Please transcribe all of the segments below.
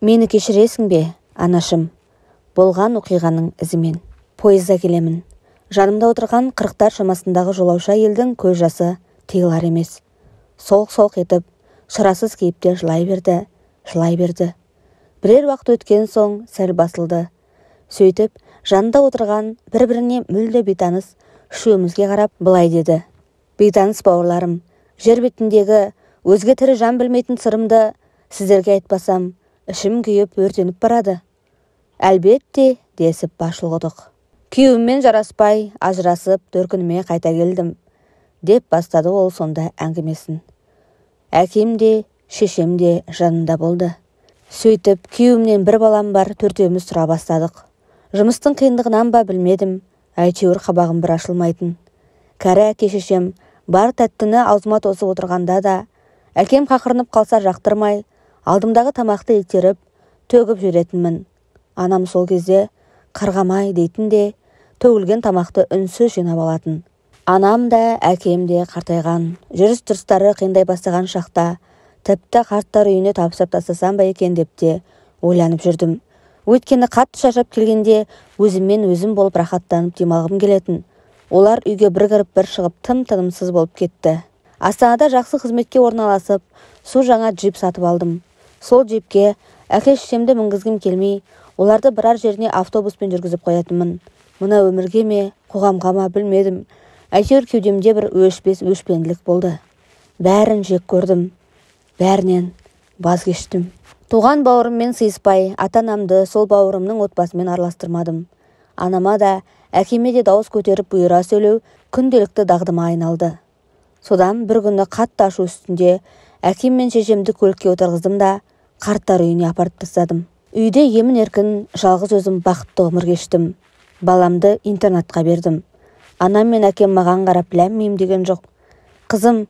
Мені кешіресің бе, анашым? Болған оқиғаның ізімен. Пойызда келемін. Жанымда отырған 40-тар шамасындағы жолаушы әйелдің көз жасы тыйылар емес. Солқ-солқ етіп, шарасыз кейіпте жылай берді. Бірер уақыт өткен соң сәл басылды. Сөйтіп, жанында отырған бір-біріне мүлде бейтаныс үшеумізге қарап былай деді. Бейтаныс бауырларым, жер бетіндегі өзге тірі жан білмейтін сырымды сіздерге айтпасам, ішім күйіп өртеніп барады. Әлбетте, десіп басшылық. Күйеуіммен жараспай, ажырасып, төркініме қайта келдім, деп бастады ол сонда әңгімесін. Әкем де, шешем де жанында болды. Сөйтіп, күйеуімнен бір балам бар, төртеуміз тұра бастадық. Жұмыстың қиындығынан ба білмедім, әйтеуір қабағым бір ашылмайтын. Кәрі әке шешем бар тәттіні аузыма тосып отырғанда да, әкем қақырынып қалса жақтырмай, алдымдағы тамақты итеріп, төгіп жүретінмін. Анам сол кезде қарғамай дейтін де, төгілген тамақты үнсіз жинап алатын. Анам да, әкем де қартайған, жүріс-тұрыстары қиындай бастаған шақта, тіпті қарттар үйіне тапсырып тастасам ба екен деп те ойланып жүрдім. Өйткені қатты шаршап келгенде өзіммен өзім болып рахаттанып демалғым келетін. Олар үйге бір кіріп бір шығып тым-тынымсыз болып кетті. Астанада жақсы қызметке орналасып, су жаңа джип сатып алдым. Сол джипке әке-шешемді мінгізгім келмей, оларды бірар жеріне автобуспен жүргізіп қоятынмын. Мына өмірге ме, қоғамға ма білмедім. Әйтеуір кеудемде бір өшпенділік болды. Бәрін жек көрдім. Бәрінен баз кештім. Туған бауырыммен сыйыспай, ата-анамды сол бауырымның отбасымен араластырмадым. Анама да, әкеме де дауыс көтеріп бұйыра сөйлеу күнделікті дағдыма айналды. Содан бір күні қатты ашу үстінде әкем мен шешемді көлікке отырғыздым да, қарттар үйіне апарып тастадым. Үйде емін-еркін жалғыз өзім бақытты ғұмыр кештім. Баламды интернатқа бердім. Анам мен әкем маған қарап ләм-мим деген жоқ. Қызым,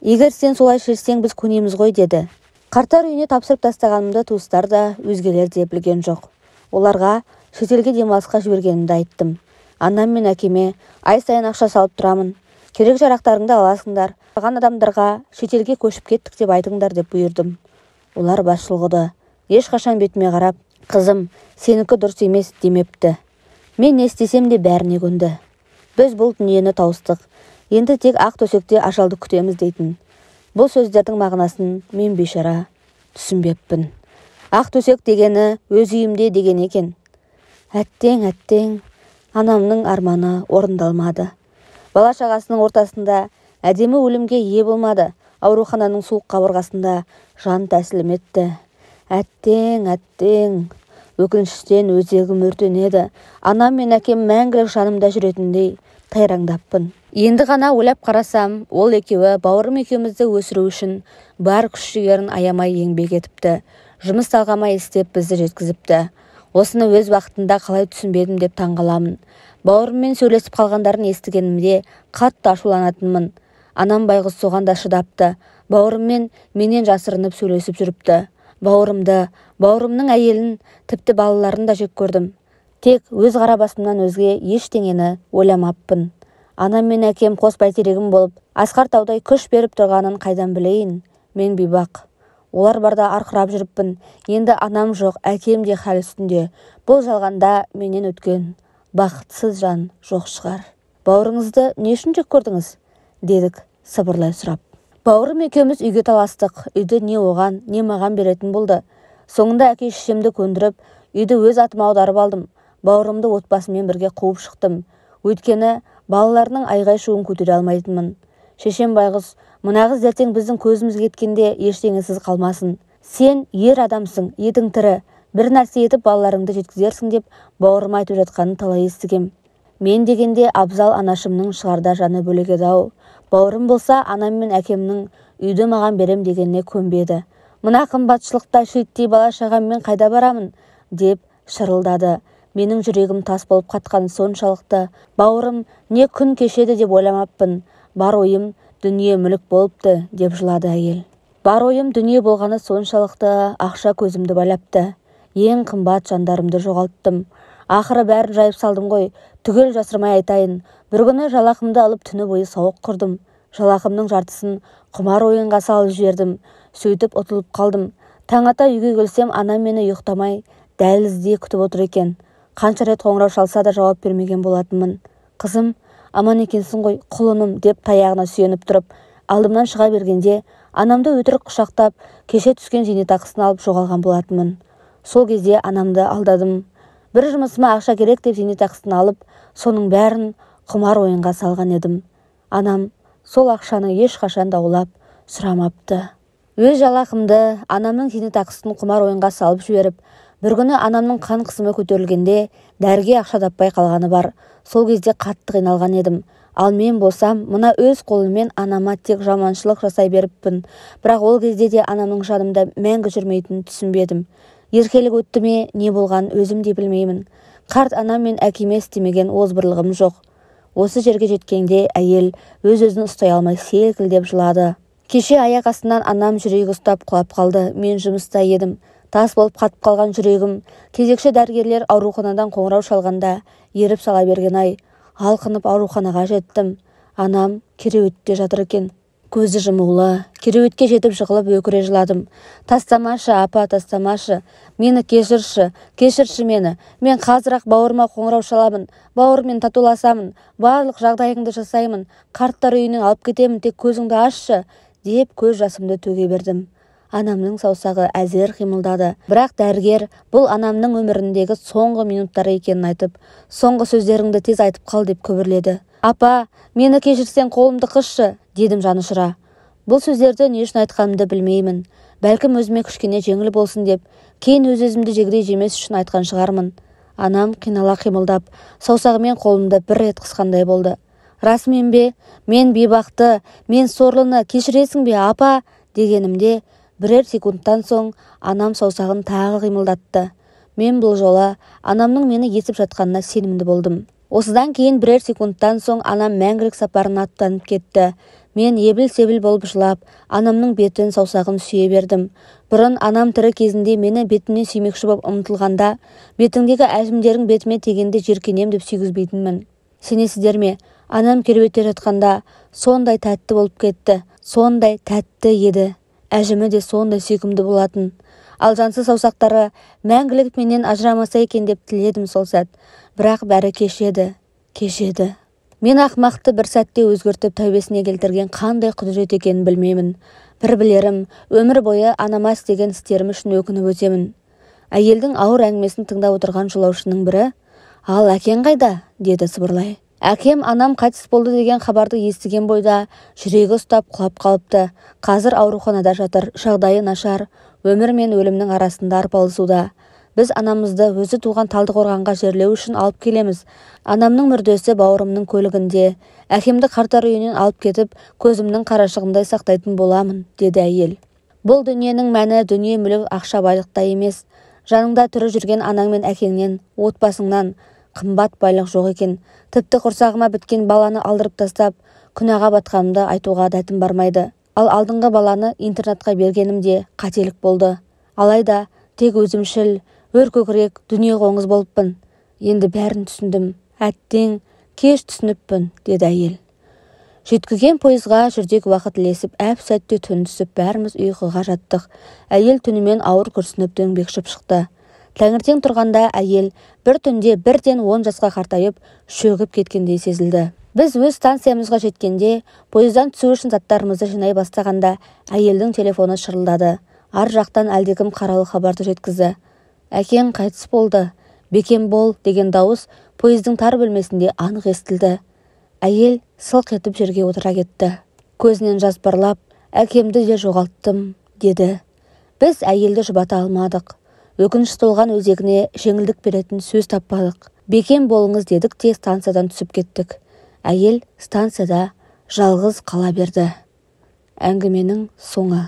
егер сен солай шешсең біз көнеміз ғой деді. Қарттар үйіне тапсырып тастағанымды туыстар да, өзгелер де білген жоқ. Оларға шетелге демалысқа жібергенімді айттым. Анам мен әкеме ай сайын ақша салып тұрамын. Керек жарақтарыңды аласыңдар. Қалған адамдарға шетелге көшіп кеттік деп айтыңдар деп бұйырдым. Олар басшылығы ешқашан бетіме қарап, қызым, сенікі дұрыс емес демепті. Мен не істесем де бәріне көнді. Біз бұл дүниені тауыстық. Енді тек ақ төсекте ажалды күтеміз дейтін. Бұл сөздердің мағынасын мен бейшара түсінбеппін. Ақ төсек дегені өз үйімде деген екен. Әттең, анамның арманы орындалмады. Бала шағасының ортасында әдемі өлімге ие болмады. Аурухананың суық қабырғасында жан тәсілім етті. Әттең, өкініштен өзегім өртенеді. Анам мен әкем мәңгілік жанымда жүретіндей тайраңдаппын. Енді ғана ойлап қарасам, ол екеуі бауырым екеумізді өсіру үшін бар күш-жігерін аямай еңбек етіпті. Жұмыс талғамай істеп бізді жеткізіпті. Осыны өз уақытында қалай түсінбедім деп таңғаламын. Бауырыммен сөйлесіп қалғандарын естігенімде қатты ашуланатынмын. Анам байғұс соған да шыдапты. Бауырыммен менен жасырынып сөйлесіп жүріпті. Бауырымның әйелін, тіпті балаларын да жек көрдім. Тек өз қара басымнан өзге ештеңені ойламаппын. Анам мен әкем қос бәйтерегім болып, асқар таудай күш беріп тұрғанын қайдан білейін? Мен бейбақ. Олар барда арқырап жүріппін. Енді анам жоқ, әкем де хәл үстінде. Бұл жалғанда менен өткен бақытсыз жан жоқ шығар. Бауырыңызды не үшін жек көрдіңіз? Дедік сыбырлай сұрап. Бауырым екеуміз үйге таластық. Үйді не оған, не маған беретін болды. Соңында әке шешемді көндіріп, үйді өз атыма аударып алдым. Бауырымды отбасымен бірге қуып шықтым. Өйткені балаларының айғай-шуын көтере алмайтынмын. Шешем байғұс, мына қыз ертең біздің көзімізге кеткенде ештеңесіз қалмасын. Сен ер адамсың, етің тірі. Бір нәрсе етіп балаларыңды жеткізерсің деп бауырым айтып жатқанын талай естігем. Мен дегенде абзал анашымның шығарда жаны бөлек еді-ау. Бауырым болса анам мен әкемнің үйді маған берем дегеніне көнбеді. Мына қымбатшылықта шиеттей бала шағаммен қайда барамын деп шырылдады. Менің жүрегім тас болып қатқан соншалықты. Бауырым не күн кешеді деп ойламаппын. Бар ойым дүние мүлік болыпты деп жылады әйел. Бар ойым дүние болғаны соншалықты ақша көзімді байлапты. Ең қымбат жандарымды жоғалттым. Ақыры бәрін жайып салдым ғой. Түгел жасырмай айтайын. Бір күні жалақымды алып түні бойы сауық құрдым. Жалақымның жартысын құмар ойынға салып жібердім. Сөйтіп ұтылып қалдым. Таң ата үйге келсем, анам мені ұйықтамай дәлізде күтіп отыр екен. Қанша рет қоңырау шалса да жауап бермеген болатынмын. Қызым, аман екенсің ғой, құлыным, деп таяғына сүйеніп тұрып, алдымнан шыға бергенде анамды өтірік құшақтап, кеше түскен зейнетақысын алып жоғалған болатынмын. Сол кезде анамды алдадым. Бір жұмысыма ақша керек деп зейнетақысын алып, соның бәрін құмар ойынға салған едім. Анам сол ақшаны ешқашан даулап сұрамапты. Өз жалақымды анамның зейнетақысын құмар ойынға салып жіберіп, бір күні анамның қан қысымы көтерілгенде дәріге ақша таппай қалғаны бар. Сол кезде қатты қиналған едім. Ал мен болсам, мына өз қолыммен анама тек жаманшылық жасай беріппін. Бірақ ол кезде де анамның жанымда мәңгі жүрмейтінін түсінбедім. Еркелік өтті ме, не болған өзім де білмеймін. Қарт анам мен әкеме істемеген озбырлығым жоқ. Осы жерге жеткенде әйел өз-өзін ұстай алмай селкілдеп жылады. Кеше аяқ астынан анам жүрегі ұстап құлап қалды. Мен жұмыста едім. Тас болып қатып қалған жүрегім. Кезекші дәрігерлер ауруханадан қоңырау шалғанда еріп сала берген алқынып ауруханаға жеттім. Анам кереуетте жатыр екен. Көзі жұмулы. Кереуетке жетіп жығылып өкіре жыладым. Тастамашы, апа, тастамашы. Мені кешірші мені. Мен қазір-ақ бауырыма қоңырау шаламын. Бауырмен татуласамын. Барлық жағдайыңды жасаймын. Қарттар үйінен алып кетемін, тек көзіңді ашшы, деп көз жасымды төге бердім. Анамның саусағы әзер қимылдады. Бірақ дәрігер бұл анамның өміріндегі соңғы минуттары екенін айтып, соңғы сөздеріңді тез айтып қал деп күбірледі. Апа, мені кешірсең қолымды қысшы, дедім жанұшыра. Бұл сөздерді не үшін айтқанымды білмеймін. Бәлкім өзіме кішкене жеңіл болсын деп, кейін өз-өзімді жегідей жемес үшін айтқан шығармын. Анам қинала қимылдап, саусағымен қолымды бір рет қысқандай болды. Расымен бе? Мен бейбақты, мен сорлыны кешіресің бе, апа, дегенімде бірер секундтан соң анам саусағын тағы қимылдатты. Мен бұл жолы анамның мені естіп жатқанына сенімді болдым. Осыдан кейін бірер секундтан соң анам мәңгілік сапарына аттанып кетті. Мен ебіл-себіл болып жылап, анамның бетін саусағын сүйе бердім. Бұрын анам тірі кезінде мені бетімнен сүймекші болып ұмтылғанда, бетіңдегі әжімдерің бетіме тегенде жеркенем деп сүйгізбейтінмін. Сенесіздер ме? Анам кереуетте жатқанда сондай тәтті болып кетті. Сондай тәтті еді. Әжімі де сондай сүйкімді болатын. Ал жансыз саусақтары мәңгілік менен ажырамаса екен деп тіледім сол сәт. Бірақ бәрі кешеді. Мен ақмақты бір сәтте өзгертіп тәубесіне келтірген қандай құдірет екенін білмеймін. Бір білерім, өмір бойы анама істеген істерім үшін өкініп өтемін. Әйелдің ауыр әңгімесін тыңдап отырған жолаушының бірі, ал әкең қайда? Деді сыбырлай. Әкем анам қайтыс болды деген хабарды естіген бойда жүрегі ұстап құлап қалыпты. Қазір ауруханада жатыр, жағдайы нашар, өмір мен өлімнің арасында арпалысуда. Біз анамызды өзі туған Талдықорғанға жерлеу үшін алып келеміз. Анамның мүрдесі бауырымның көлігінде. Әкемді қарттар үйінен алып кетіп, көзімнің қарашығындай сақтайтын боламын, деді әйел. Бұл дүниенің мәні дүние мүлік ақша байлықта емес. Жаныңда тірі жүрген анаң мен әкеңнен, отбасыңнан қымбат байлық жоқ екен. Тіпті құрсағыма біткен баланы алдырып тастап, күнәға батқанымды айтуға дәтім бармайды. Ал алдыңғы баланы интернатқа бергенім де қателік болды. Алайда тек өзімшіл, өркөкірек, дүние қоңыз болыппын. Енді бәрін түсіндім. Әттең, кеш түсініппін, деді әйел. Жеткіген пойызға жүрдек уақыт ілесіп, әп-сәтте түн түсіп, бәріміз ұйқыға жаттық. Әйел түнімен ауыр күрсініп дөңбекшіп шықты. Таңертең тұрғанда әйел бір түнде бірден 10 жасқа қартайып, шөгіп кеткендей сезілді. Біз өз станциямызға жеткенде, пойыздан түсу үшін заттарымызды жинай бастағанда, әйелдің телефоны шырылдады. Ар жақтан әлдекім қаралы хабарды жеткізді. Әкең қайтыс болды, бекем бол деген дауыс пойыздың тар бөлмесінде анық естілді. Әйел сылқ етіп жерге отыра кетті. Көзінен жас парлап, әкемді де жоғалттым, деді. Біз әйелді жұбата алмадық. Өкініш толған өзегіне жеңілдік беретін сөз таппадық. Бекем болыңыз дедік те станциядан түсіп кеттік. Әйел станцияда жалғыз қала берді. Әңгіменің соңы.